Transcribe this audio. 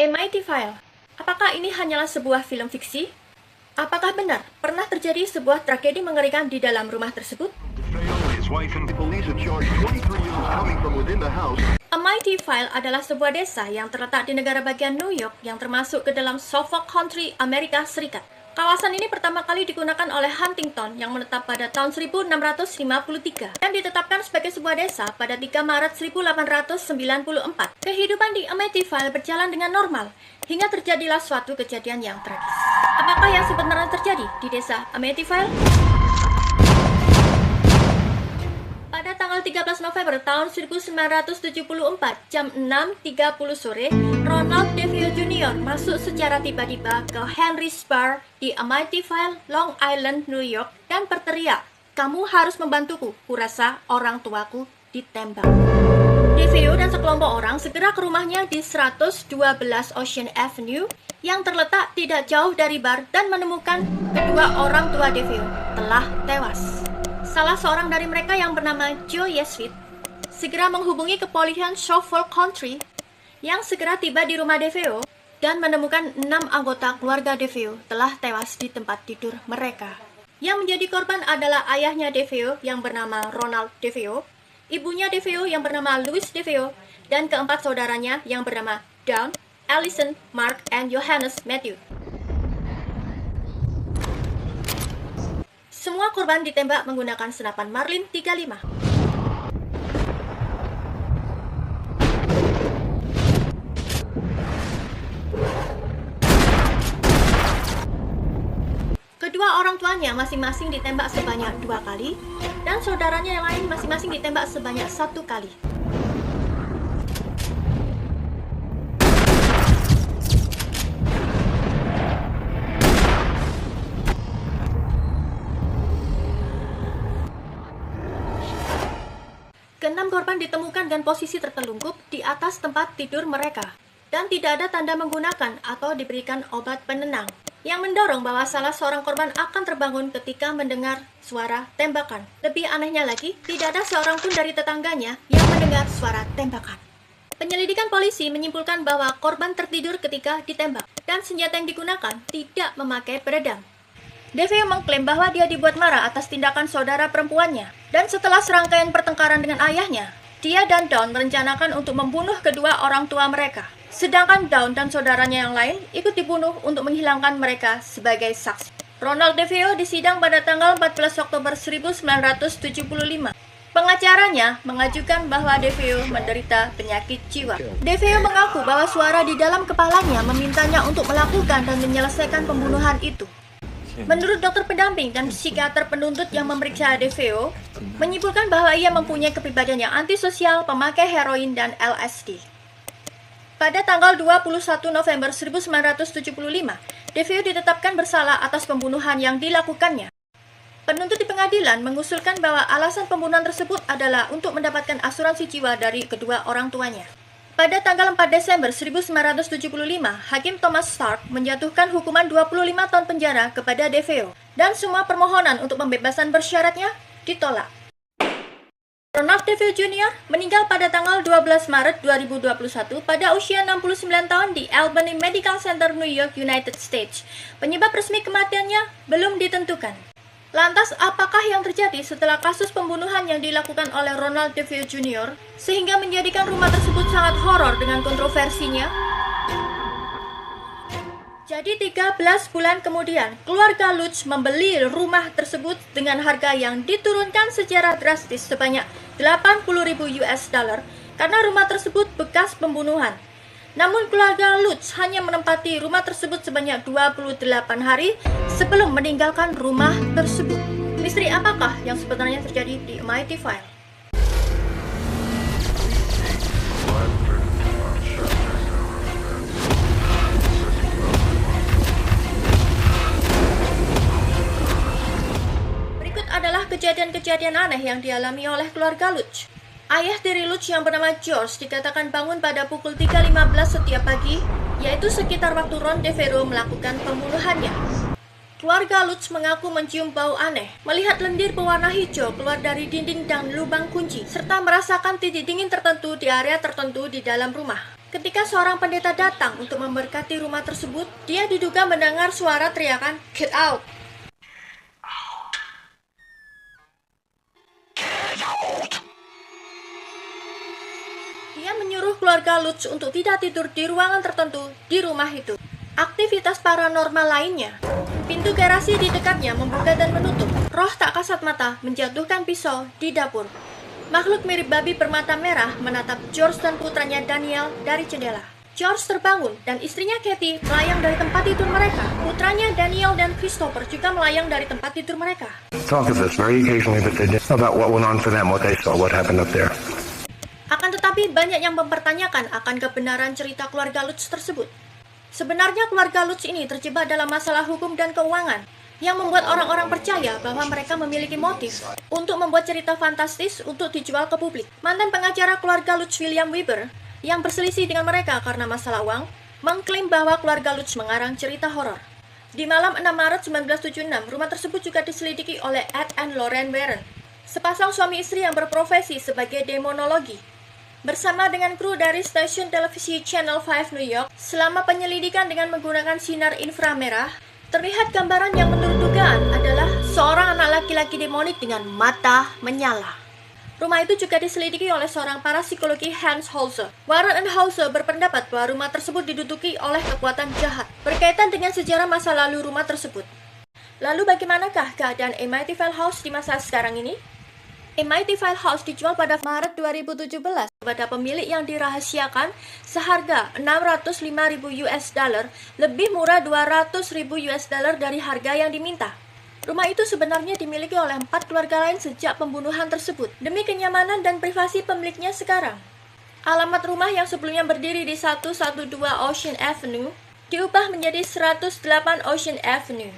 Mighty File. Apakah ini hanyalah sebuah film fiksi? Apakah benar pernah terjadi sebuah tragedi mengerikan di dalam rumah tersebut? A Mighty File adalah sebuah desa yang terletak di negara bagian New York yang termasuk ke dalam Suffolk County, Amerika Serikat. Kawasan ini pertama kali digunakan oleh Huntington yang menetap pada tahun 1653 dan ditetapkan sebagai sebuah desa pada 3 Maret 1894. Kehidupan di Amityville berjalan dengan normal hingga terjadilah suatu kejadian yang tragis. Apakah yang sebenarnya terjadi di desa Amityville? Pada tanggal 13 November tahun 1974 jam 6.30 sore, Ronald DeFeo Jr. masuk secara tiba-tiba ke Henry's Bar di Amityville, Long Island, New York dan berteriak, "Kamu harus membantuku, kurasa orang tuaku ditembak." DeFeo dan sekelompok orang segera ke rumahnya di 112 Ocean Avenue yang terletak tidak jauh dari bar dan menemukan kedua orang tua DeFeo telah tewas. Salah seorang dari mereka yang bernama Joe Yesvit segera menghubungi kepolisian Suffolk County yang segera tiba di rumah DeFeo dan menemukan 6 anggota keluarga DeFeo telah tewas di tempat tidur mereka. Yang menjadi korban adalah ayahnya DeFeo yang bernama Ronald DeFeo, ibunya DeFeo yang bernama Louis DeFeo, dan keempat saudaranya yang bernama Dawn, Allison, Mark, and Johannes Matthew. Semua korban ditembak menggunakan senapan Marlin 35. Kedua orang tuanya masing-masing ditembak sebanyak 2 kali, dan saudaranya yang lain masing-masing ditembak sebanyak 1 kali. Keenam korban ditemukan dan posisi tertelungkup di atas tempat tidur mereka, dan tidak ada tanda menggunakan atau diberikan obat penenang, yang mendorong bahwa salah seorang korban akan terbangun ketika mendengar suara tembakan. Lebih anehnya lagi, tidak ada seorang pun dari tetangganya yang mendengar suara tembakan. Penyelidikan polisi menyimpulkan bahwa korban tertidur ketika ditembak, dan senjata yang digunakan tidak memakai peredam. DeFeo mengklaim bahwa dia dibuat marah atas tindakan saudara perempuannya, dan setelah serangkaian pertengkaran dengan ayahnya, dia dan Dawn merencanakan untuk membunuh kedua orang tua mereka. Sedangkan Dawn dan saudaranya yang lain ikut dibunuh untuk menghilangkan mereka sebagai saksi. Ronald DeFeo disidang pada tanggal 14 Oktober 1975. Pengacaranya mengajukan bahwa DeFeo menderita penyakit jiwa. DeFeo mengaku bahwa suara di dalam kepalanya memintanya untuk melakukan dan menyelesaikan pembunuhan itu. Menurut dokter pendamping dan psikiater penuntut yang memeriksa DeFeo, menyimpulkan bahwa ia mempunyai kepribadian yang antisosial, pemakai heroin dan LSD. Pada tanggal 21 November 1975, DeFeo ditetapkan bersalah atas pembunuhan yang dilakukannya. Penuntut di pengadilan mengusulkan bahwa alasan pembunuhan tersebut adalah untuk mendapatkan asuransi jiwa dari kedua orang tuanya. Pada tanggal 4 Desember 1975, Hakim Thomas Stark menjatuhkan hukuman 25 tahun penjara kepada DeFeo, dan semua permohonan untuk pembebasan bersyaratnya ditolak. Ronald DeFeo Jr. meninggal pada tanggal 12 Maret 2021 pada usia 69 tahun di Albany Medical Center, New York, United States. Penyebab resmi kematiannya belum ditentukan. Lantas, apakah yang terjadi setelah kasus pembunuhan yang dilakukan oleh Ronald DeFeo Jr. sehingga menjadikan rumah tersebut sangat horor dengan kontroversinya? Jadi 13 bulan kemudian, keluarga Lutz membeli rumah tersebut dengan harga yang diturunkan secara drastis sebanyak 80.000 US dollar karena rumah tersebut bekas pembunuhan. Namun keluarga Lutz hanya menempati rumah tersebut sebanyak 28 hari sebelum meninggalkan rumah tersebut. Misteri apakah yang sebenarnya terjadi di Amityville? Berikut adalah kejadian-kejadian aneh yang dialami oleh keluarga Lutz. Ayah dari Lutz yang bernama George dikatakan bangun pada pukul 3.15 setiap pagi, yaitu sekitar waktu Ron DeFeo melakukan pembunuhannya. Keluarga Lutz mengaku mencium bau aneh, melihat lendir berwarna hijau keluar dari dinding dan lubang kunci, serta merasakan titik dingin tertentu di area tertentu di dalam rumah. Ketika seorang pendeta datang untuk memberkati rumah tersebut, dia diduga mendengar suara teriakan, "Get out!" Dia menyuruh keluarga Lutz untuk tidak tidur di ruangan tertentu di rumah itu. Aktivitas paranormal lainnya. Pintu garasi di dekatnya membuka dan menutup. Roh tak kasat mata menjatuhkan pisau di dapur. Makhluk mirip babi bermata merah menatap George dan putranya Daniel dari jendela. George terbangun dan istrinya Kathy melayang dari tempat tidur mereka. Putranya Daniel dan Christopher juga melayang dari tempat tidur mereka. Talk of this very occasionally, but they did about what went on for them, what they saw, what happened up there. Akan tetapi banyak yang mempertanyakan akan kebenaran cerita keluarga Lutz tersebut. Sebenarnya keluarga Lutz ini terjebak dalam masalah hukum dan keuangan yang membuat orang-orang percaya bahwa mereka memiliki motif untuk membuat cerita fantastis untuk dijual ke publik. Mantan pengacara keluarga Lutz, William Weber, yang berselisih dengan mereka karena masalah uang, mengklaim bahwa keluarga Lutz mengarang cerita horor. Di malam 6 Maret 1976, rumah tersebut juga diselidiki oleh Ed and Lorraine Warren, sepasang suami istri yang berprofesi sebagai demonologi. Bersama dengan kru dari stasiun televisi Channel 5 New York, selama penyelidikan dengan menggunakan sinar inframerah, terlihat gambaran yang menurut dugaan adalah seorang anak laki-laki demonik dengan mata menyala. Rumah itu juga diselidiki oleh seorang parapsikologi, Hans Holzer. Warren and Holzer berpendapat bahwa rumah tersebut diduduki oleh kekuatan jahat berkaitan dengan sejarah masa lalu rumah tersebut. Lalu bagaimanakah keadaan Amity File House di masa sekarang ini? Amity File House dijual pada Maret 2017 kepada pemilik yang dirahasiakan seharga $605.000, lebih murah $200.000 dari harga yang diminta. Rumah itu sebenarnya dimiliki oleh 4 keluarga lain sejak pembunuhan tersebut, demi kenyamanan dan privasi pemiliknya sekarang. Alamat rumah yang sebelumnya berdiri di 112 Ocean Avenue diubah menjadi 108 Ocean Avenue.